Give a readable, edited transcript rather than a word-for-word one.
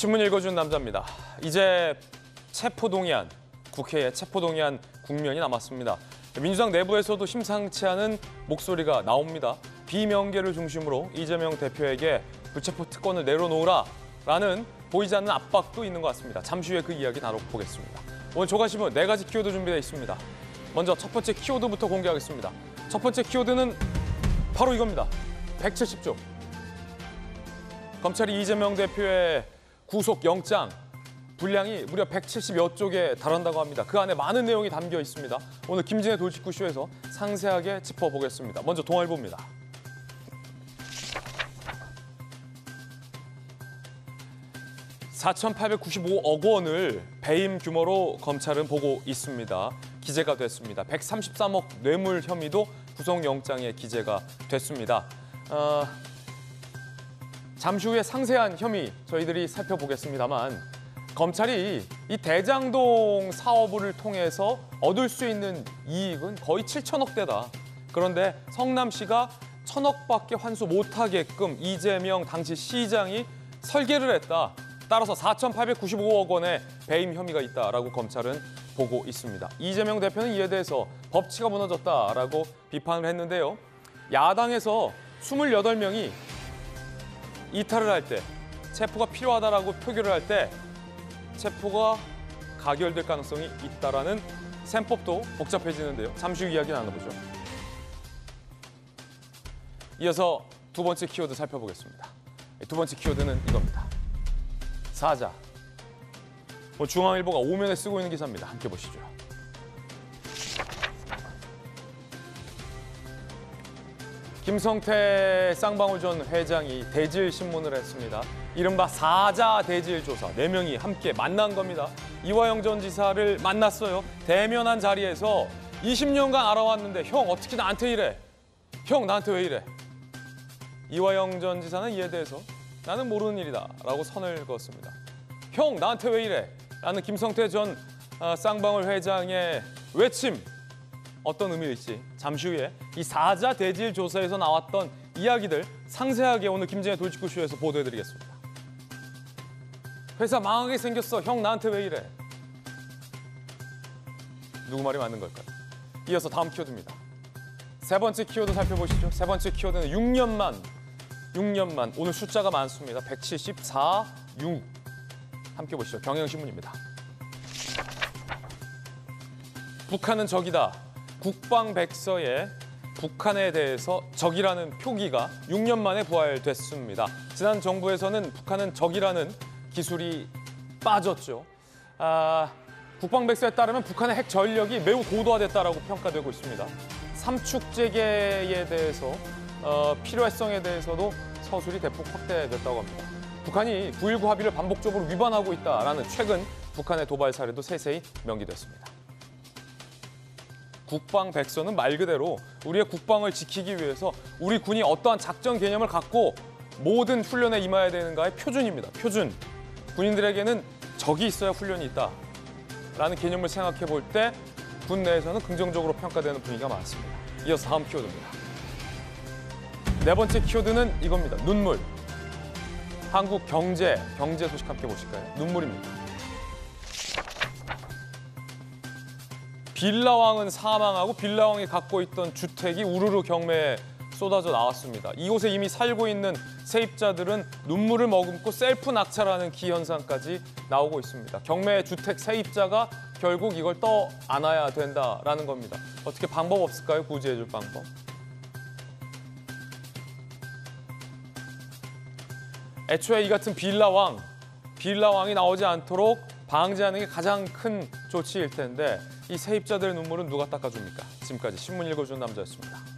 신문 읽어준 남자입니다. 이제 체포동의안, 국회에 체포동의안 국면이 남았습니다. 민주당 내부에서도 심상치 않은 목소리가 나옵니다. 비명계를 중심으로 이재명 대표에게 불체포 특권을 내려놓으라라는 보이지 않는 압박도 있는 것 같습니다. 잠시 후에 그 이야기 나눠보겠습니다. 오늘 조간신문 4가지 키워드 준비되어 있습니다. 먼저 첫 번째 키워드부터 공개하겠습니다. 첫 번째 키워드는 바로 이겁니다. 170조. 검찰이 이재명 대표의 구속영장 분량이 무려 170여 쪽에 달한다고 합니다. 그 안에 많은 내용이 담겨 있습니다. 오늘 김진애 돌직구쇼에서 상세하게 짚어보겠습니다. 먼저 동아일보입니다. (4,895억 원을) 배임 규모로 검찰은 보고 있습니다. 기재가 됐습니다. 133억 뇌물 혐의도 구속영장에 기재가 됐습니다. 잠시 후에 상세한 혐의 저희들이 살펴보겠습니다만 검찰이 이 대장동 사업을 통해서 얻을 수 있는 이익은 거의 7천억대다. 그런데 성남시가 1,000억밖에 환수 못하게끔 이재명 당시 시장이 설계를 했다. 따라서 4,895억 원의 배임 혐의가 있다라고 검찰은 보고 있습니다. 이재명 대표는 이에 대해서 법치가 무너졌다라고 비판을 했는데요. 야당에서 28명이 이탈을 할 때, 체포가 필요하다라고 표결을 할 때 체포가 가결될 가능성이 있다라는 셈법도 복잡해지는데요. 잠시 후 이야기 나눠보죠. 이어서 두 번째 키워드 살펴보겠습니다. 두 번째 키워드는 이겁니다. 사자. 중앙일보가 오면에 쓰고 있는 기사입니다. 함께 보시죠. 김성태 쌍방울 전 회장이 대질신문을 했습니다. 이른바 사자 대질 조사, 4명이 함께 만난 겁니다. 이화영 전 지사를 만났어요. 대면한 자리에서 20년간 알아왔는데 형 어떻게 나한테 이래? 형 나한테 왜 이래? 이화영 전 지사는 이에 대해서 나는 모르는 일이다 라고 선을 그었습니다. 형 나한테 왜 이래? 라는 김성태 전 쌍방울 회장의 외침, 어떤 의미일지 잠시 후에 이 사자 대질 조사에서 나왔던 이야기들 상세하게 오늘 김진애 돌직구쇼에서 보도해드리겠습니다. 회사 망하게 생겼어. 형 나한테 왜 이래? 누구 말이 맞는 걸까요? 이어서 다음 키워드입니다. 세 번째 키워드 살펴보시죠. 세 번째 키워드는 6년만. 오늘 숫자가 많습니다. 174, 6. 함께 보시죠. 경향신문입니다. 북한은 적이다. 국방백서에 북한에 대해서 적이라는 표기가 6년 만에 부활됐습니다. 지난 정부에서는 북한은 적이라는 기술이 빠졌죠. 국방백서에 따르면 북한의 핵 전력이 매우 고도화됐다라고 평가되고 있습니다. 삼축재계에 대해서 필요성에 대해서도 서술이 대폭 확대됐다고 합니다. 북한이 9.19 합의를 반복적으로 위반하고 있다라는 최근 북한의 도발 사례도 세세히 명기됐습니다. 국방백서는 말 그대로 우리의 국방을 지키기 위해서 우리 군이 어떠한 작전 개념을 갖고 모든 훈련에 임해야 되는가의 표준입니다. 표준. 군인들에게는 적이 있어야 훈련이 있다라는 개념을 생각해 볼 때 군 내에서는 긍정적으로 평가되는 분위기가 많습니다. 이어서 다음 키워드입니다. 네 번째 키워드는 이겁니다. 눈물. 한국 경제 소식 함께 보실까요? 눈물입니다. 빌라왕은 사망하고 빌라왕이 갖고 있던 주택이 우르르 경매에 쏟아져 나왔습니다. 이곳에 이미 살고 있는 세입자들은 눈물을 머금고 셀프 낙찰하는 기현상까지 나오고 있습니다. 경매 주택 세입자가 결국 이걸 떠 안아야 된다라는 겁니다. 어떻게 방법 없을까요? 구제해줄 방법. 애초에 이 같은 빌라왕이 나오지 않도록 방지하는 게 가장 큰 조치일 텐데 이 세입자들의 눈물은 누가 닦아줍니까? 지금까지 신문 읽어주는 남자였습니다.